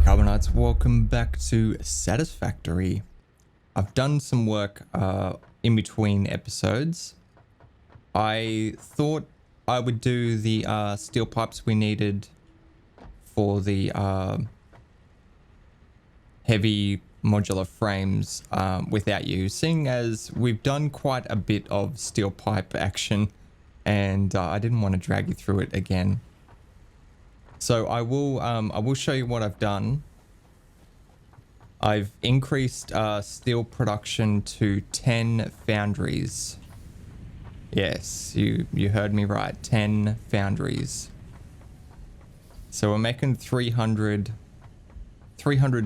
Carbonites, welcome back to Satisfactory. I've done some work in between episodes. I thought I would do the steel pipes we needed for the heavy modular frames without you, seeing as we've done quite a bit of steel pipe action, and I didn't want to drag you through it again. So I will show you what I've done. I've increased steel production to 10 foundries. Yes, you heard me right, 10 foundries. So we're making 300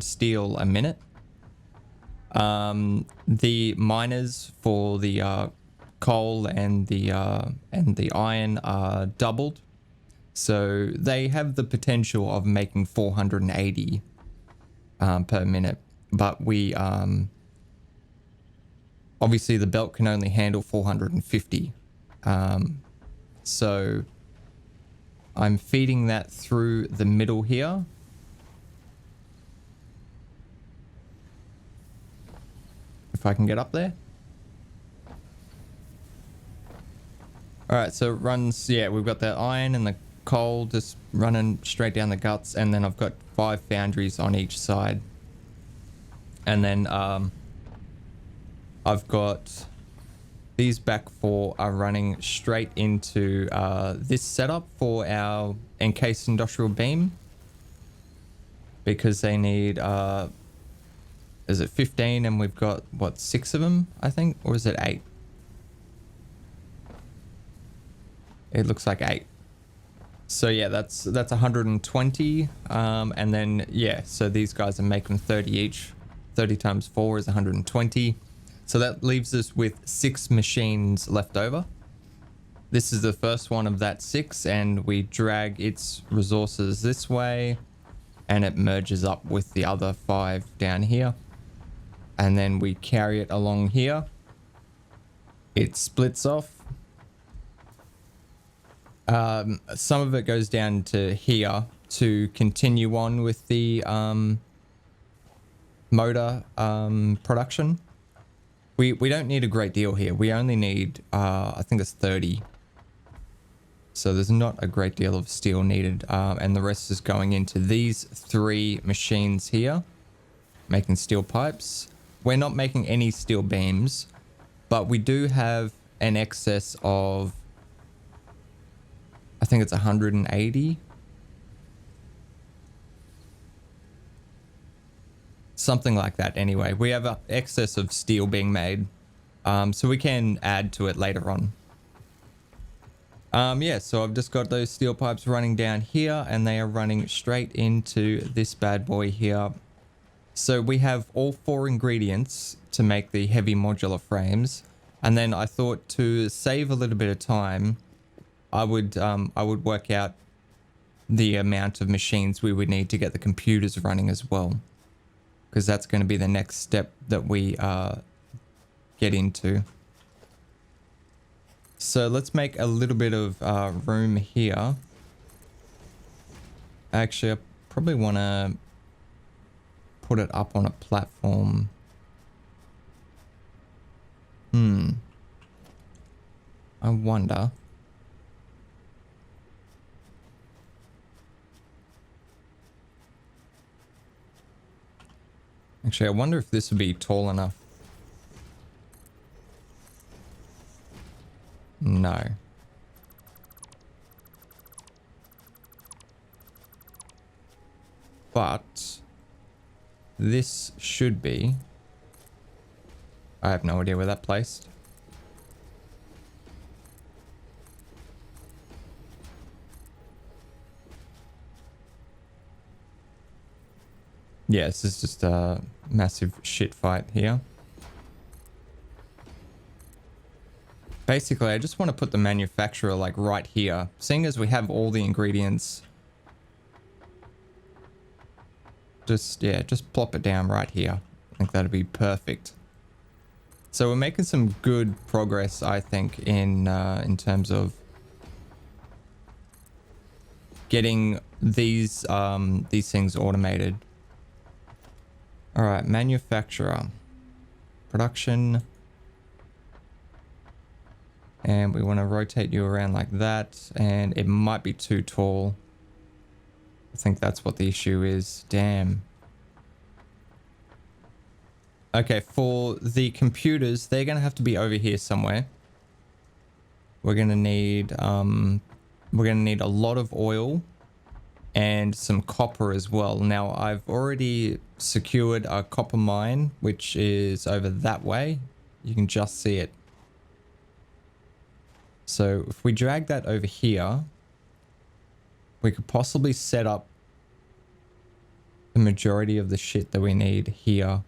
steel a minute. The miners for the coal and the iron are doubled. So they have the potential of making 480 per minute, but we obviously the belt can only handle 450. So I'm feeding that through the middle here. If I can get up there. All right, so it runs, yeah, we've got the iron and the coal just running straight down the guts, and then I've got 5 foundries on each side, and then I've got these back 4 are running straight into this setup for our encased industrial beam, because they need is it 15, and we've got what, 6 of them, I think, or is it 8? It looks like 8. So yeah, that's 120, and then yeah, so these guys are making 30 each. 30 times 4 is 120. So that leaves us with 6 machines left over. This is the first one of that 6, and we drag its resources this way, and it merges up with the other 5 down here. And then we carry it along here. It splits off. Some of it goes down to here to continue on with the motor production. We don't need a great deal here. We only need I think it's 30. So there's not a great deal of steel needed, and the rest is going into these 3 machines here, making steel pipes. We're not making any steel beams, but we do have an excess of, I think it's 180. Something like that anyway. We have an excess of steel being made, so we can add to it later on. Yeah, so I've just got those steel pipes running down here, and they are running straight into this bad boy here. So we have all 4 ingredients to make the heavy modular frames, and then I thought to save a little bit of time, I would work out the amount of machines we would need to get the computers running as well, because that's going to be the next step that we get into. So let's make a little bit of room here. Actually, I probably want to put it up on a platform. I wonder. Actually, I wonder if this would be tall enough. No. But this should be. I have no idea where that placed. Yeah, this is just a massive shit fight here. Basically, I just want to put the manufacturer like right here. Seeing as we have all the ingredients. Just plop it down right here. I think that'd be perfect. So we're making some good progress, I think, in terms of getting these things automated. All right, manufacturer, production. And we want to rotate you around like that. And it might be too tall. I think that's what the issue is. Damn. Okay, for the computers, they're going to have to be over here somewhere. We're going to need a lot of oil and some copper as well. Now, I've already secured a copper mine, which is over that way. You can just see it. So if we drag that over here, we could possibly set up the majority of the shit that we need here.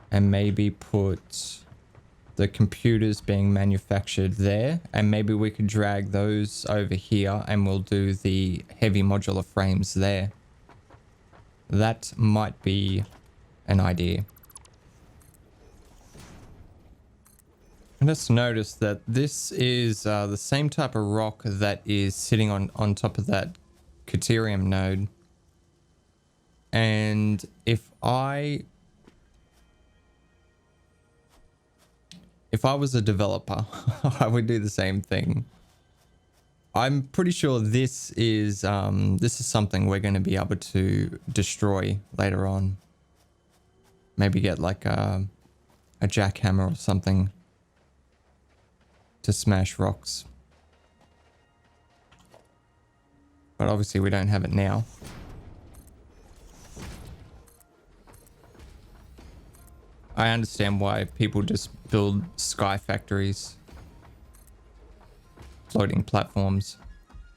And maybe put the computers being manufactured there. And maybe we could drag those over here and we'll do the heavy modular frames there. That might be an idea. I just noticed that this is the same type of rock that is sitting on top of that Caterium node. And if I was a developer, I would do the same thing. I'm pretty sure this is something we're going to be able to destroy later on. Maybe get like a jackhammer or something to smash rocks. But obviously we don't have it now. I understand why people just build sky factories, floating platforms.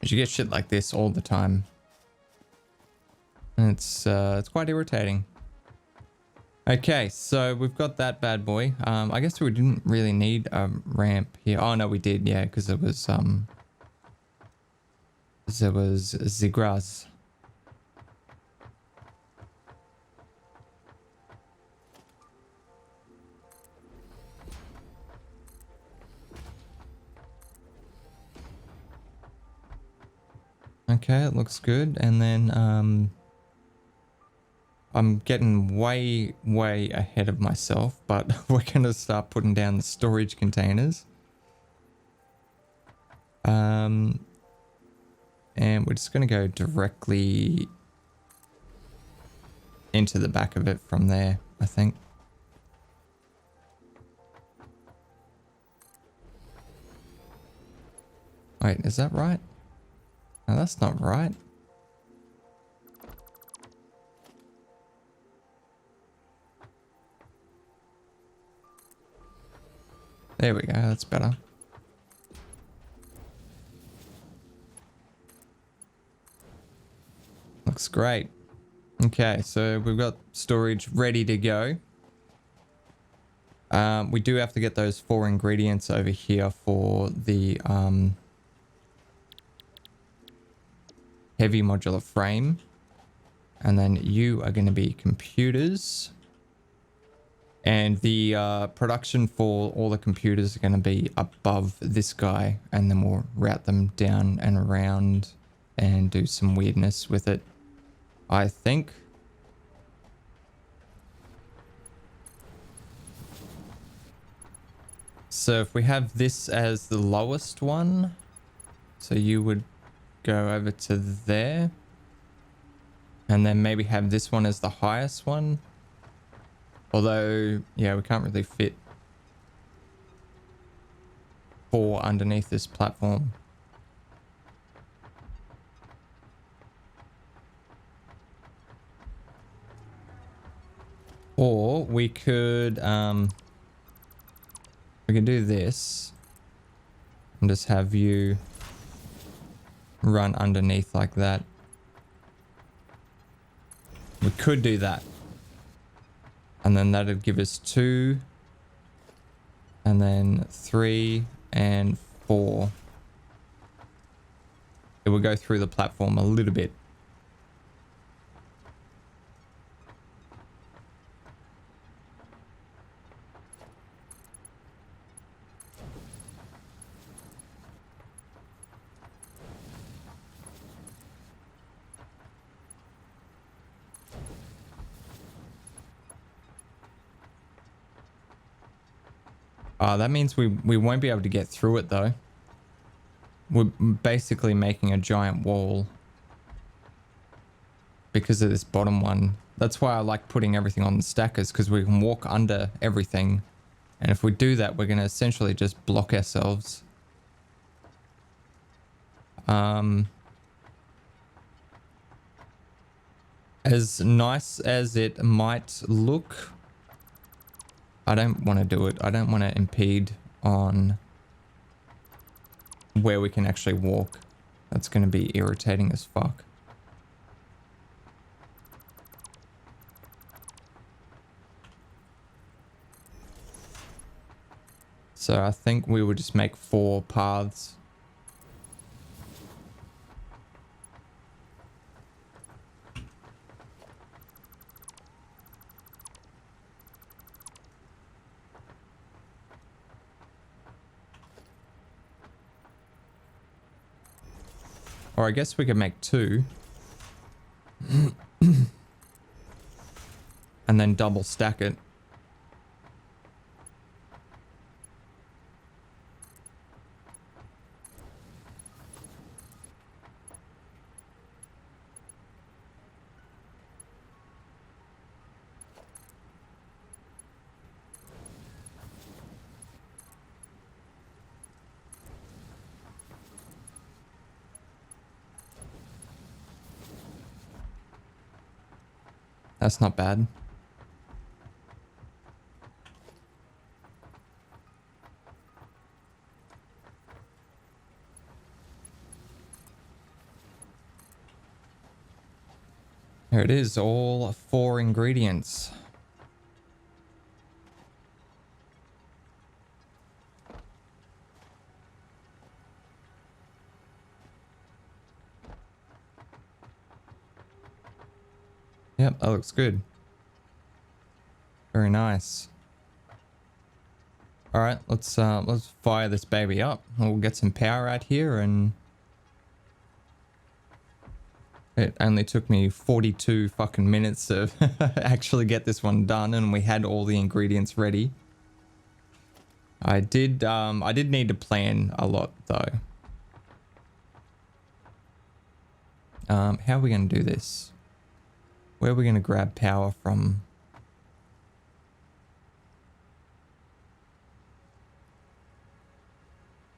You get shit like this all the time. And it's quite irritating. Okay, so we've got that bad boy. I guess we didn't really need a ramp here. Oh no, we did, yeah, because there was zigras. Okay, it looks good. And then I'm getting way ahead of myself, but we're going to start putting down the storage containers. And we're just going to go directly into the back of it from there, I think. Wait, is that right? No, that's not right. There we go, that's better. Looks great. Okay, so we've got storage ready to go. We do have to get those 4 ingredients over here for the heavy modular frame. And then you are going to be computers. And the production for all the computers are going to be above this guy. And then we'll route them down and around and do some weirdness with it, I think. So if we have this as the lowest one, so you would go over to there. And then maybe have this one as the highest one. Although, yeah, we can't really fit 4 underneath this platform. Or we could do this and just have you run underneath like that. We could do that. And then that'd give us 2. And then 3 and 4. It will go through the platform a little bit. That means we won't be able to get through it though. We're basically making a giant wall because of this bottom one. That's why I like putting everything on the stackers, because we can walk under everything. And if we do that, we're going to essentially just block ourselves. As nice as it might look, I don't want to do it. I don't want to impede on where we can actually walk. That's going to be irritating as fuck. So I think we would just make 4 paths. Or I guess we could make 2. And then double stack it. That's not bad. Here it is, all 4 ingredients. Yep, that looks good. Very nice. All right, let's fire this baby up. We'll get some power out here, and it only took me 42 fucking minutes to actually get this one done, and we had all the ingredients ready. I did need to plan a lot though. How are we gonna do this? Where are we gonna grab power from?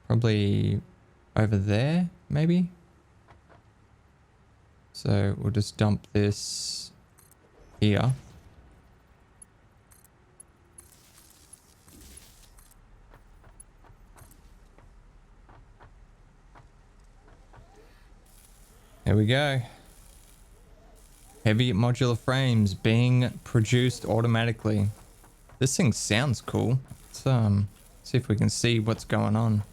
Probably over there, maybe? So we'll just dump this here. There we go. Heavy modular frames being produced automatically. This thing sounds cool. Let's see if we can see what's going on.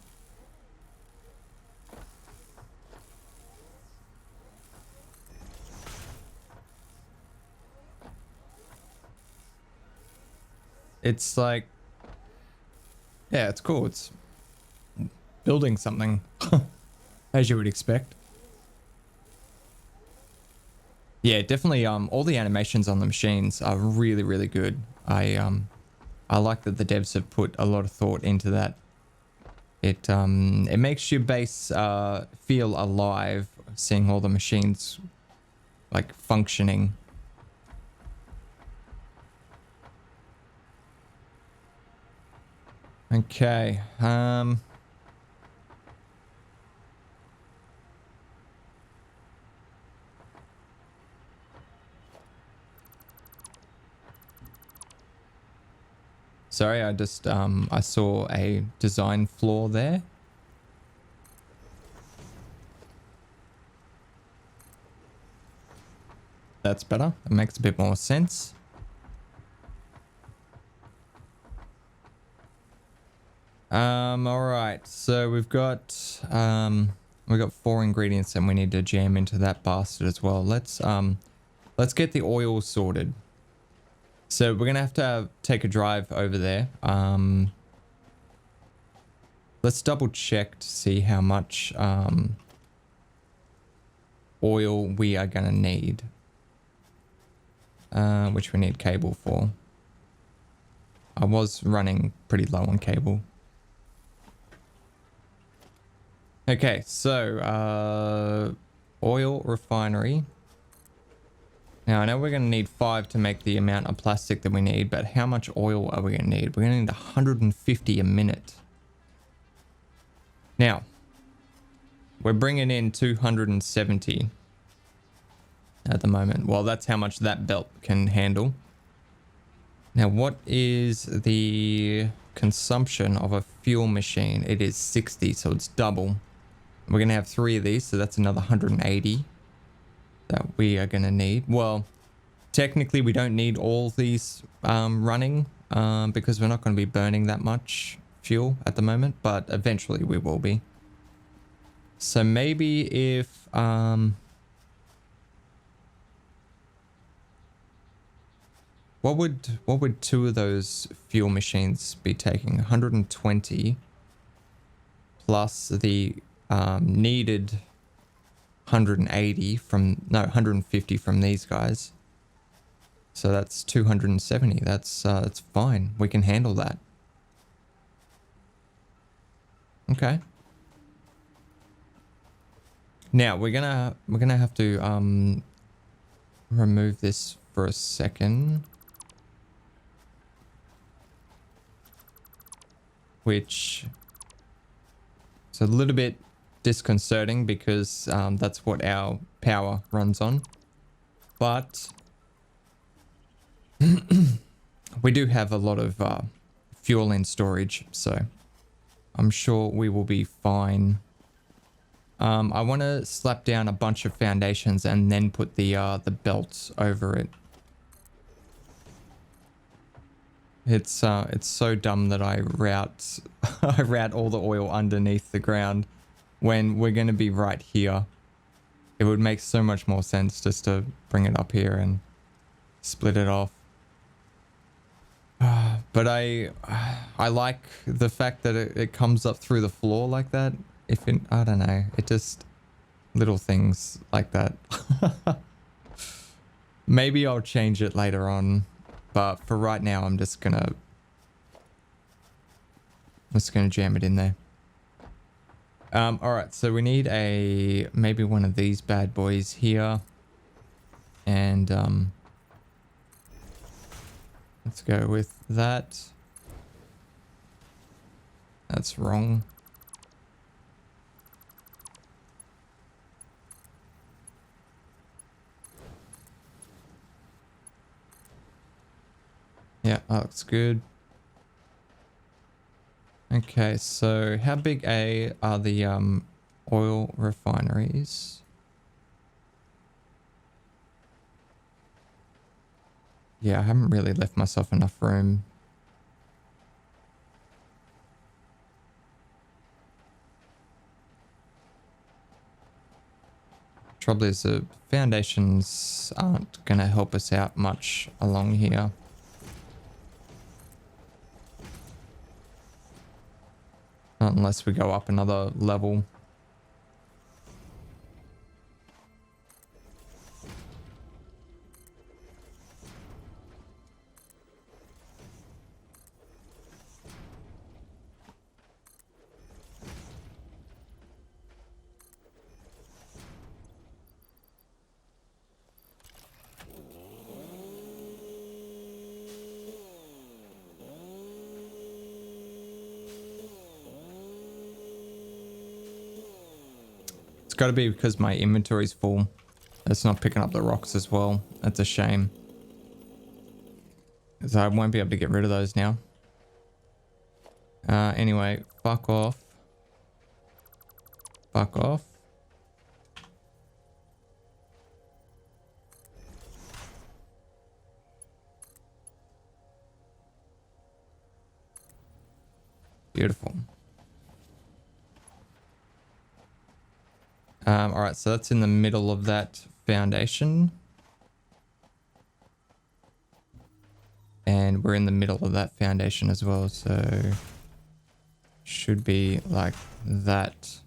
It's like, yeah, it's cool. It's building something, as you would expect. Yeah, definitely. All the animations on the machines are really, really good. I like that the devs have put a lot of thought into that. It makes your base feel alive, seeing all the machines like functioning. Okay. Sorry, I just I saw a design flaw there. That's better. It makes a bit more sense. All right. So we've got 4 ingredients and we need to jam into that bastard as well. Let's get the oil sorted. So we're gonna have to take a drive over there. Let's double check to see how much oil we are gonna need. Which we need cable for. I was running pretty low on cable. Okay, so oil refinery. Now I know we're going to need 5 to make the amount of plastic that we need, but how much oil are we going to need? We're going to need 150 a minute. Now, we're bringing in 270 at the moment. Well, that's how much that belt can handle. Now, what is the consumption of a fuel machine? It is 60, so it's double. We're going to have 3 of these, so that's another 180 that we are going to need. Well, technically, we don't need all these running because we're not going to be burning that much fuel at the moment, but eventually we will be. So maybe if... What would 2 of those fuel machines be taking? 120 plus the needed 180 from 150 from these guys. So that's 270. That's fine. We can handle that. Okay. Now we're gonna have to remove this for a second. Which is a little bit disconcerting because that's what our power runs on. But we do have a lot of fuel in storage, so I'm sure we will be fine. I want to slap down a bunch of foundations and then put the belts over it. It's so dumb that I route I route all the oil underneath the ground when we're going to be right here. It would make so much more sense just to bring it up here and split it off. But I like the fact that it comes up through the floor like that. I don't know, it just little things like that. Maybe I'll change it later on. But for right now, I'm just gonna jam it in there. All right, so we need maybe one of these bad boys here, and let's go with that. That's wrong. Yeah, that looks good. Okay, so how big are the oil refineries? Yeah, I haven't really left myself enough room. Trouble is the foundations aren't going to help us out much along here. Not unless we go up another level. Got to be because my inventory's full. It's not picking up the rocks as well. That's a shame. Because I won't be able to get rid of those now. Anyway, fuck off. Fuck off. Beautiful. All right, so that's in the middle of that foundation. And we're in the middle of that foundation as well, so should be like that.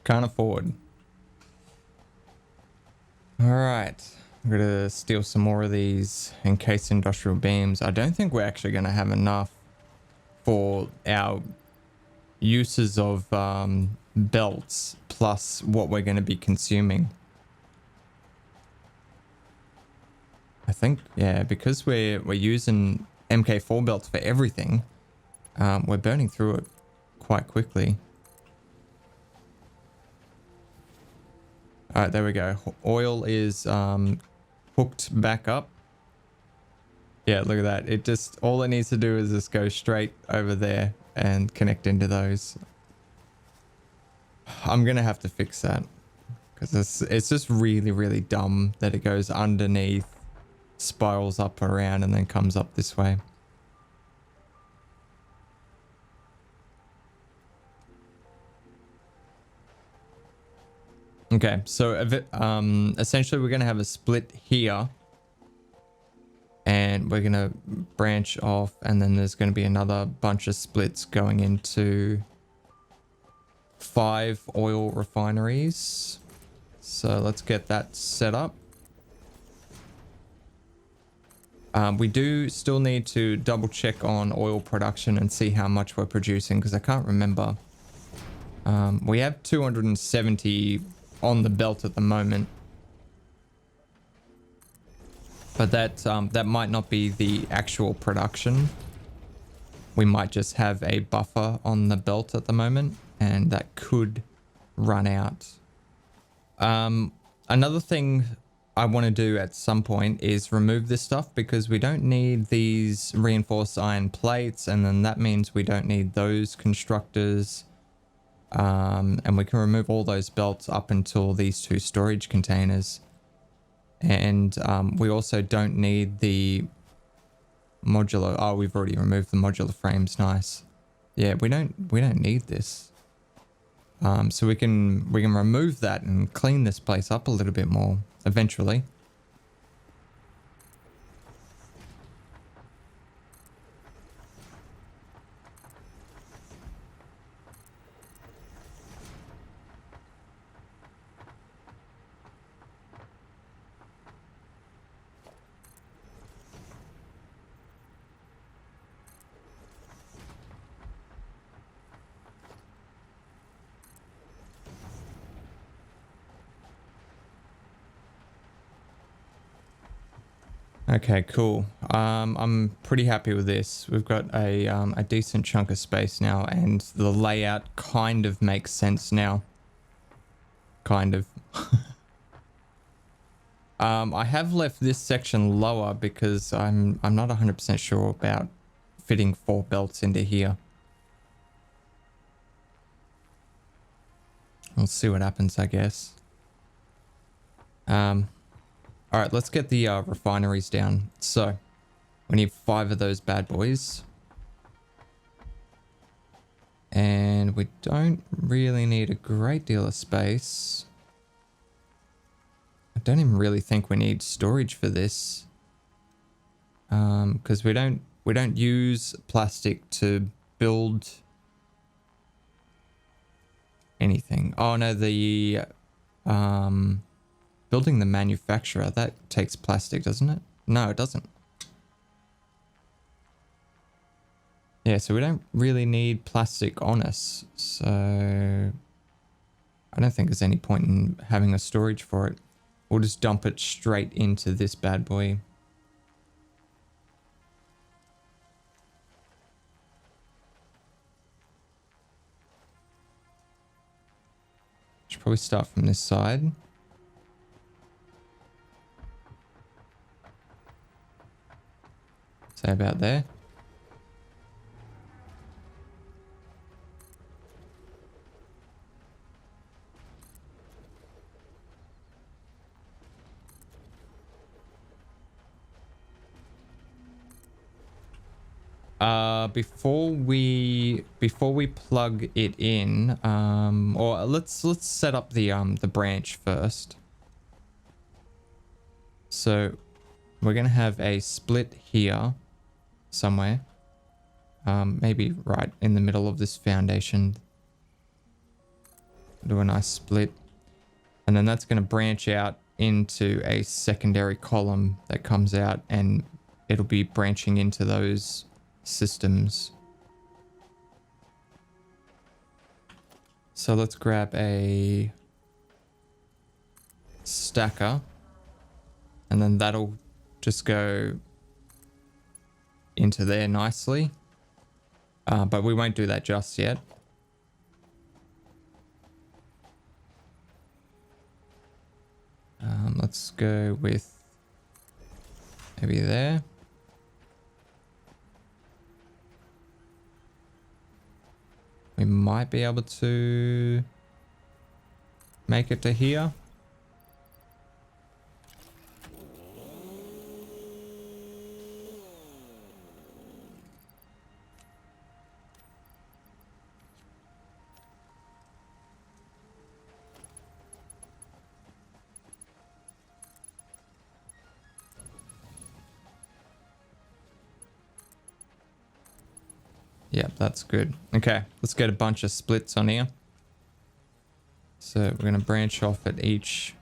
Can't afford. All right. I'm going to steal some more of these encased industrial beams. I don't think we're actually going to have enough for our uses of belts plus what we're going to be consuming. I think, yeah, because we're using MK4 belts for everything, we're burning through it quite quickly. All right, there we go. Oil is hooked back up. Yeah, look at that. It just, all it needs to do is just go straight over there and connect into those. I'm going to have to fix that because it's just really, really dumb that it goes underneath, spirals up around, and then comes up this way. Okay, so essentially we're going to have a split here. And we're going to branch off, and then there's going to be another bunch of splits going into 5 oil refineries. So let's get that set up. We do still need to double check on oil production and see how much we're producing, because I can't remember. We have 270 on the belt at the moment. But that might not be the actual production. We might just have a buffer on the belt at the moment, and that could run out. Another thing I want to do at some point is remove this stuff, because we don't need these reinforced iron plates, and then that means we don't need those constructors. And we can remove all those belts up until these 2 storage containers. And we also don't need the modular. Oh, we've already removed the modular frames. Nice. Yeah, we don't need this. So we can remove that and clean this place up a little bit more eventually. Okay, cool. I'm pretty happy with this. We've got a decent chunk of space now, and the layout kind of makes sense now. Kind of. I have left this section lower because I'm not 100% sure about fitting 4 belts into here. We'll see what happens, I guess. All right, let's get the refineries down. So we need 5 of those bad boys. And we don't really need a great deal of space. I don't even really think we need storage for this. Because we don't use plastic to build anything. Oh no, the building the manufacturer, that takes plastic, doesn't it? No, it doesn't. Yeah, so we don't really need plastic on us. So I don't think there's any point in having a storage for it. We'll just dump it straight into this bad boy. Should probably start from this side. Say about there. Before we plug it in, or let's set up the branch first. So we're gonna have a split here somewhere, maybe right in the middle of this foundation do a nice split. And then that's going to branch out into a secondary column that comes out, and it'll be branching into those systems. So let's grab a stacker, and then that'll just go into there nicely. But we won't do that just yet. Let's go with maybe there. We might be able to make it to here. Yep, that's good. Okay, let's get a bunch of splits on here. So we're going to branch off at each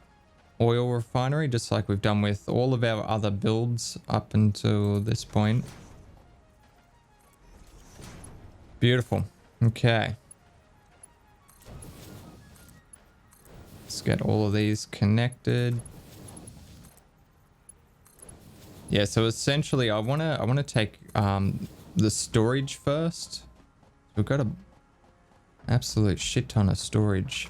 oil refinery, just like we've done with all of our other builds up until this point. Beautiful. Okay. Let's get all of these connected. Yeah, so essentially I want to take the storage first. We've got a absolute shit ton of storage.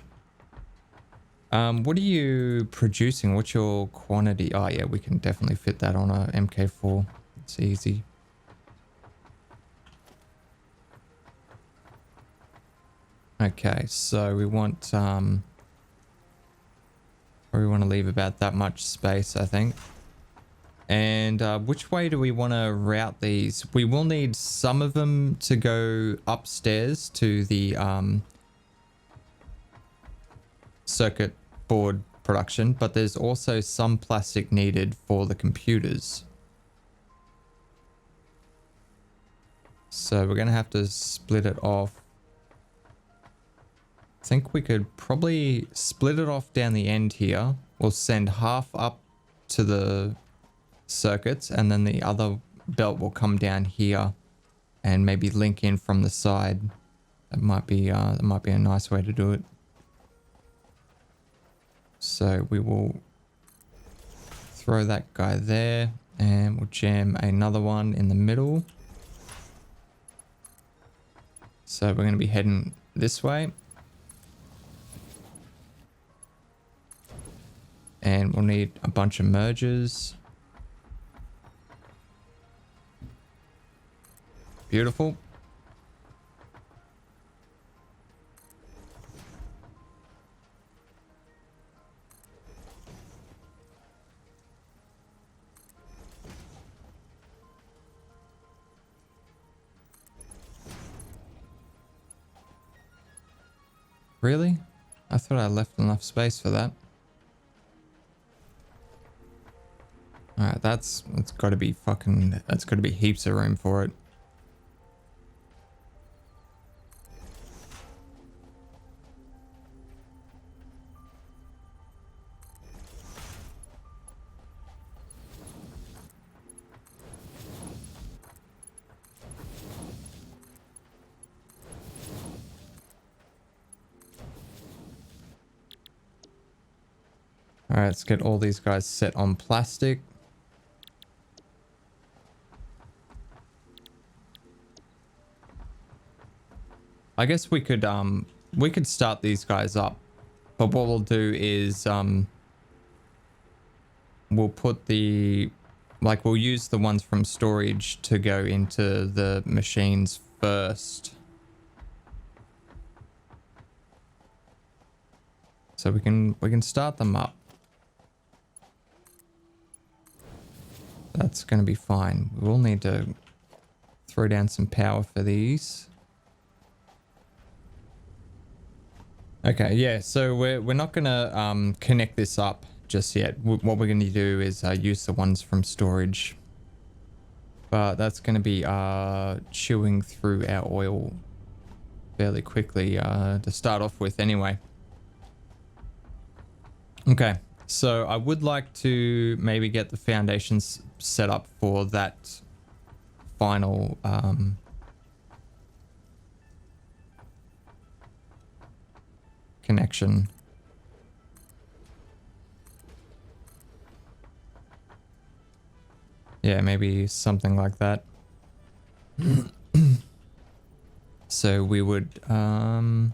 What are you producing? What's your quantity? Oh yeah, we can definitely fit that on a MK4. It's easy. Okay, so we want probably want to leave about that much space, I think. And which way do we want to route these? We will need some of them to go upstairs to the circuit board production, but there's also some plastic needed for the computers. So we're going to have to split it off. I think we could probably split it off down the end here. We'll send half up to the circuits, and then the other belt will come down here and maybe link in from the side. That might be a nice way to do it. So we will throw that guy there, and we'll jam another one in the middle. So we're going to be heading this way, and we'll need a bunch of mergers. Beautiful. Really? I thought I left enough space for that. Alright, that's got to be fucking... That's got to be heaps of room for it. Alright, let's get all these guys set on plastic. I guess we could start these guys up, but what we'll do is we'll put the, like, we'll use the ones from storage to go into the machines first. So we can start them up. That's going to be fine. We will need to throw down some power for these. Okay, yeah, so we're not going to connect this up just yet. What we're going to do is use the ones from storage. But that's going to be chewing through our oil fairly quickly to start off with anyway. Okay, so I would like to maybe get the foundations set up for that final connection. Yeah, maybe something like that. So we would want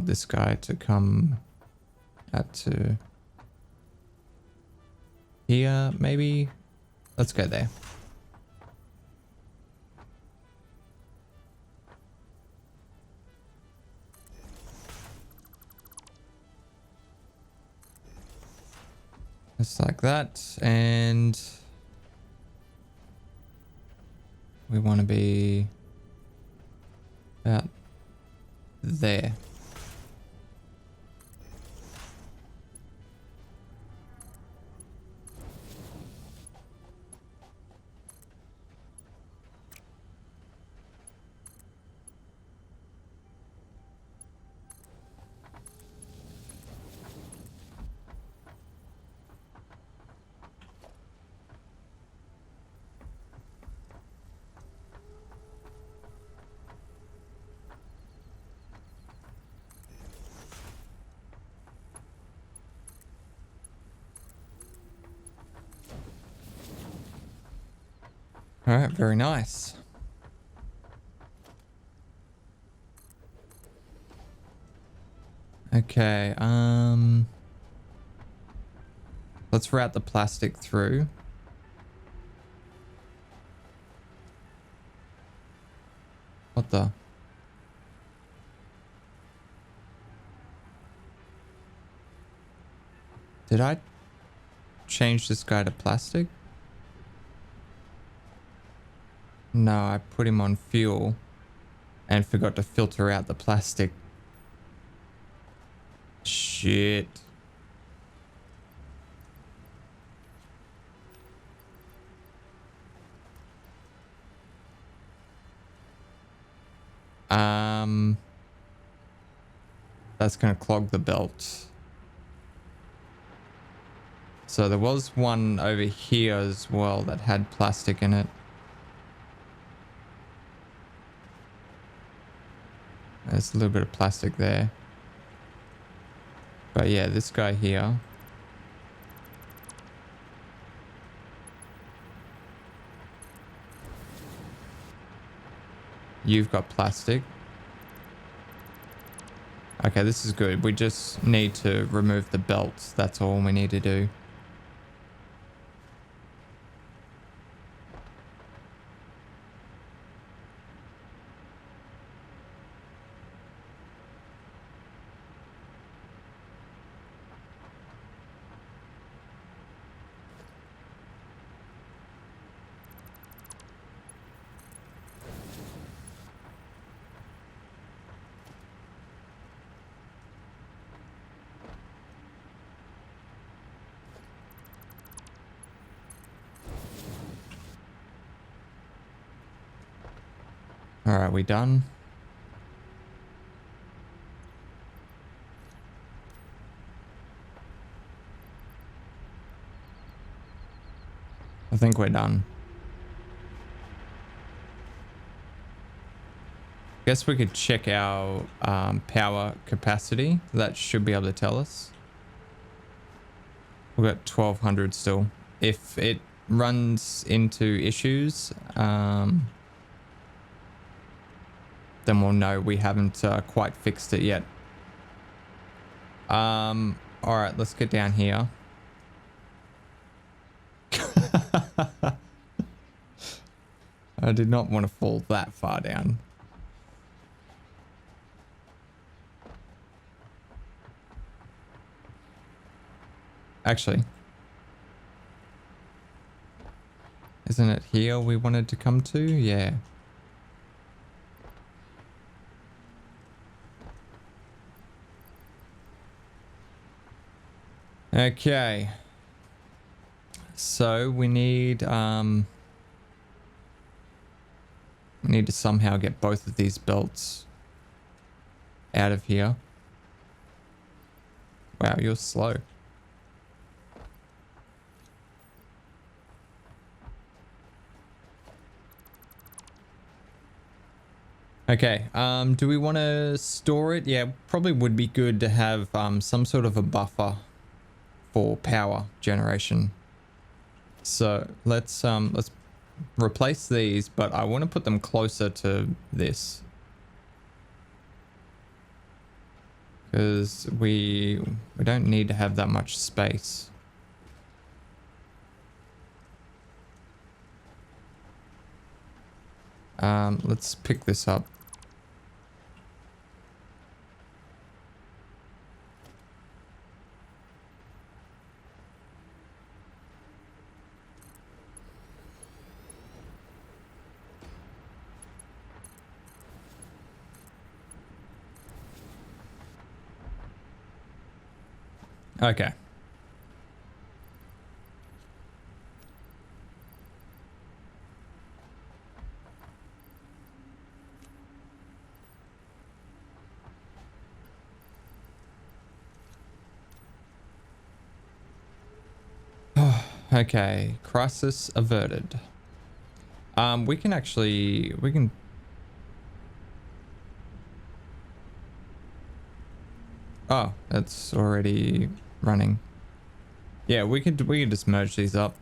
this guy to come out to here, maybe. Let's go there. Just like that, and we want to be about there. All right, very nice. Okay, let's route the plastic through. What the? Did I change this guy to plastic? No, I put him on fuel and forgot to filter out the plastic. Shit. That's gonna clog the belt. So there was one over here as well that had plastic in it. There's a little bit of plastic there. But yeah, this guy here. You've got plastic. Okay, this is good. We just need to remove the belts. That's all we need to do. All right, we done? I think we're done. Guess we could check our power capacity. That should be able to tell us. We've got 1200 still. If it runs into issues, then we'll know we haven't quite fixed it yet. All right, let's get down here. I did not want to fall that far down. Actually, isn't it here we wanted to come to? Yeah. Okay. So we need to somehow get both of these belts out of here. Wow, you're slow. Okay, do we want to store it? Yeah, probably would be good to have some sort of a buffer for power generation. So let's replace these, but I want to put them closer to this. Because we don't need to have that much space. Let's pick this up. Okay. Okay, crisis averted. We can oh, it's already running. Yeah, we could just merge these up.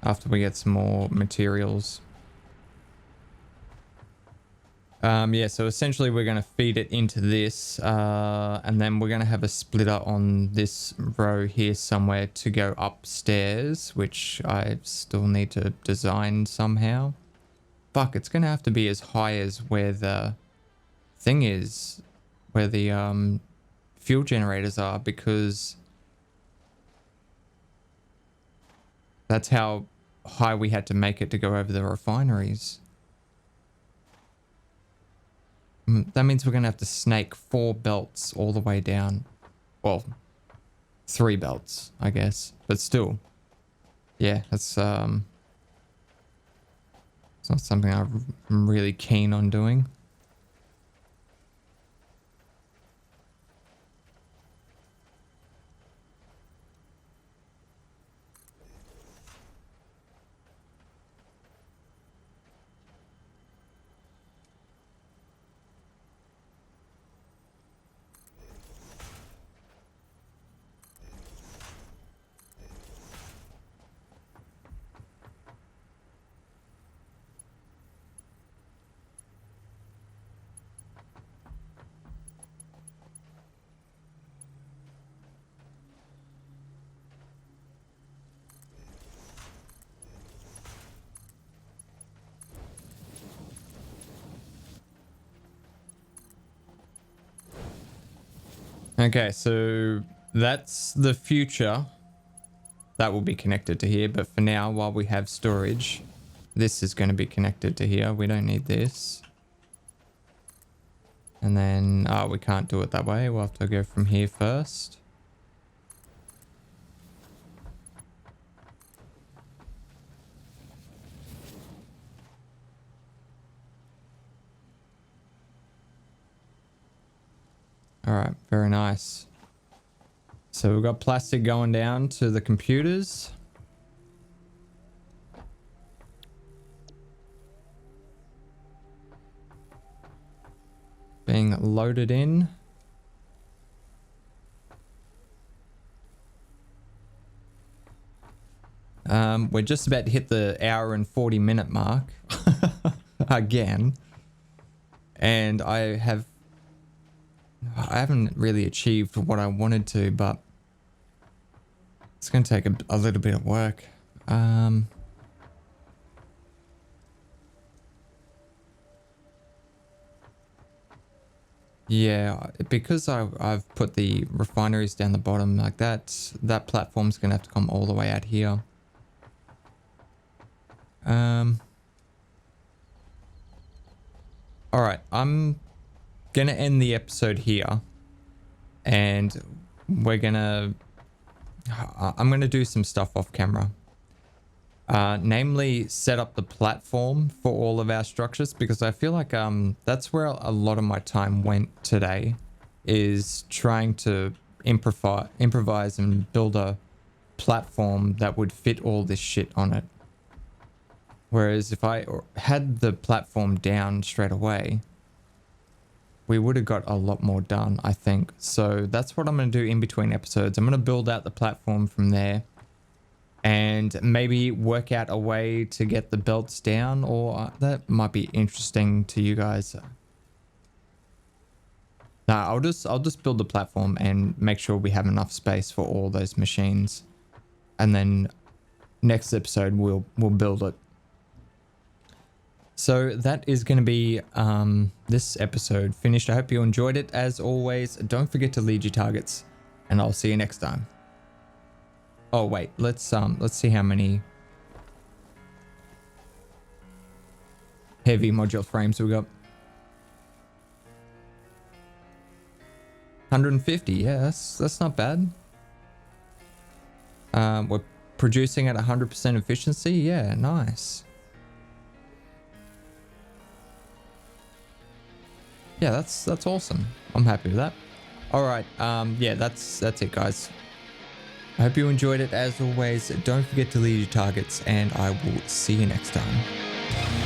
After we get some more materials. Yeah, so essentially we're going to feed it into this, and then we're going to have a splitter on this row here somewhere to go upstairs, which I still need to design somehow. Fuck, it's going to have to be as high as where the thing is, where the fuel generators are, because that's how high we had to make it to go over the refineries. That means we're going to have to snake 4 belts all the way down. Well, 3 belts, I guess. But still. Yeah, that's it's not something I'm really keen on doing. Okay, so that's the future. That will be connected to here, but for now, while we have storage, this is going to be connected to here. We don't need this. And then, we can't do it that way. We'll have to go from here first. All right, very nice. So we've got plastic going down to the computers. Being loaded in. We're just about to hit the hour and 40-minute mark again. And I haven't really achieved what I wanted to, but it's going to take a little bit of work. Yeah, because I've put the refineries down the bottom like that, that platform's going to have to come all the way out here. All right, I'm going to end the episode here, and I'm going to do some stuff off camera. Namely set up the platform for all of our structures, because I feel like that's where a lot of my time went today, is trying to improvise and build a platform that would fit all this shit on it. Whereas if I had the platform down straight away, we would have got a lot more done, I think. So that's what I'm going to do in between episodes. I'm going to build out the platform from there and maybe work out a way to get the belts down, or that might be interesting to you guys. Nah, I'll just build the platform and make sure we have enough space for all those machines. And then next episode we'll build it. So that is going to be this episode finished. I hope you enjoyed it. As always, don't forget to lead your targets, and I'll see you next time. Oh wait, let's see how many heavy modular frames we got. 150, yeah, that's not bad. We're producing at 100% efficiency. Yeah, nice. Yeah, that's awesome. I'm happy with that. All right, yeah, that's it, guys. I hope you enjoyed it. As always, don't forget to lead your targets, and I will see you next time.